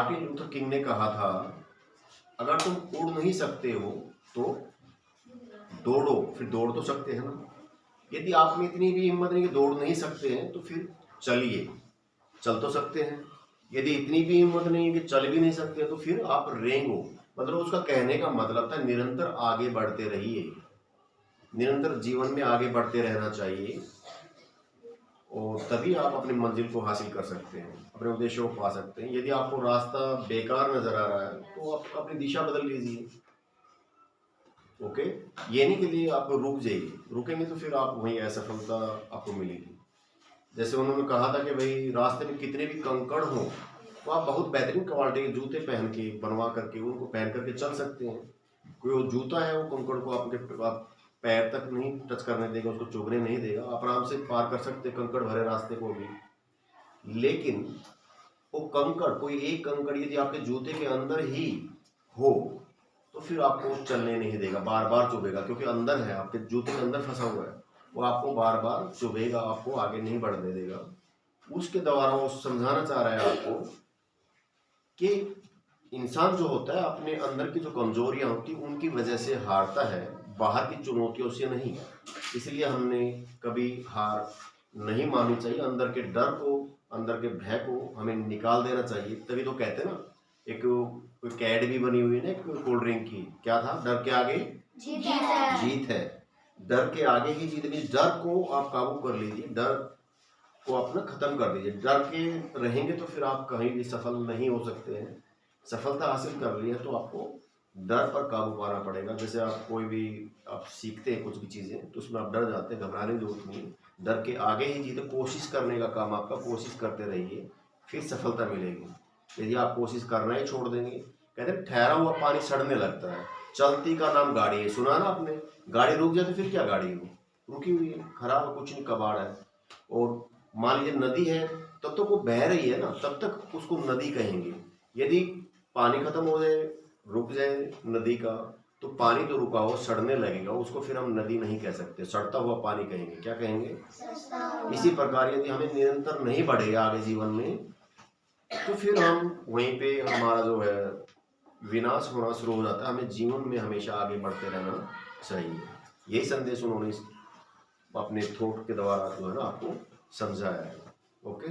Martin Luther king ने कहा था, अगर तुम उड़ नहीं सकते हो तो दौड़ो। फिर दौड़ तो सकते हैं ना। यदि आप में इतनी भी हिम्मत नहीं कि दौड़ नहीं सकते हैं तो फिर चलिए, चल तो सकते हैं। यदि इतनी भी हिम्मत नहीं है कि चल भी नहीं सकते तो फिर आप रेंगो। मतलब उसका कहने का मतलब था निरंतर आगे बढ़ते रहिए, निरंतर जीवन में आगे बढ़ते रहना चाहिए और तभी आप अपनी मंजिल को हासिल कर सकते हैं, अपने उद्देश्यों को पा सकते हैं। यदि आपको रास्ता बेकार नजर आ रहा है तो आप अपनी दिशा बदल लीजिए। ओके, ये नहीं के लिए आप रुक जाइए, रुकेंगे तो फिर आप वहीं असफलता आपको मिलेगी। जैसे उन्होंने कहा था कि भाई रास्ते में कितने भी कंकड़ हों तो आप बहुत बेहतरीन क्वालिटी के जूते पहन के बनवा करके उनको पहन करके चल सकते हैं। कोई वो जूता है वो कंकड़ को आपके आप पैर तक नहीं टच करने देगा, उसको चुभने नहीं देगा, आप आराम से पार कर सकते हैं कंकड़ भरे रास्ते को भी। लेकिन वो कंकड़, कोई एक कंकड़ यदि आपके जूते के अंदर ही हो तो फिर आपको चलने नहीं देगा, बार बार चुभेगा, क्योंकि अंदर है, आपके जूते के अंदर फंसा हुआ है, वो आपको बार बार चुभेगा, आपको आगे नहीं बढ़ने देगा। उसके द्वारा वो समझाना चाह रहा है आपको कि इंसान जो होता है अपने अंदर की जो कमजोरियां होती उनकी वजह से हारता है, बाहर की चुनौतियों से नहीं। इसलिए हमने कभी हार नहीं माननी चाहिए। अंदर के डर को, अंदर के भय को हमें निकाल देना चाहिए। तभी तो कहते हैं ना, एक कोई कैड भी बनी हुई है ना एक कोल्ड ड्रिंक की, क्या था, डर के आगे जीत है। डर के आगे ही जीत नहीं, डर को आप काबू कर लीजिए, डर को अपना खत्म कर दीजिए। डर के रहेंगे तो फिर आप कहीं भी सफल नहीं हो सकते हैं। सफलता हासिल कर ली है तो आपको डर पर काबू पाना पड़ेगा। जैसे आप कोई भी आप सीखते हैं कुछ भी चीज़ें तो उसमें आप डर जाते हैं, घबराने की जरूरत नहीं। डर के आगे ही जीते, कोशिश करने का काम आपका, कोशिश करते रहिए, फिर सफलता मिलेगी। यदि आप कोशिश करना ही छोड़ देंगे, कहते हैं ठहरा हुआ पानी सड़ने लगता है, चलती का नाम गाड़ी है, सुना ना आपने। गाड़ी रुक जाए तो फिर क्या, गाड़ी हो रुकी हुई है, खराब कुछ नहीं, कबाड़ है। और मान लीजिए नदी है, तब तक वो बह रही है ना, तब तक उसको नदी कहेंगे। यदि पानी खत्म हो जाए, रुक जाए नदी का, तो पानी तो रुका हो सड़ने लगेगा, उसको फिर हम नदी नहीं कह सकते, सड़ता हुआ पानी कहेंगे। क्या कहेंगे? इसी प्रकार यदि हमें निरंतर नहीं बढ़े आगे जीवन में तो फिर हम वहीं पे हमारा जो है विनाश होना शुरू हो जाता है। हमें जीवन में हमेशा आगे बढ़ते रहना चाहिए। यही संदेश उन्होंने अपने थॉट के द्वारा जो है ना आपको समझाया है। ओके।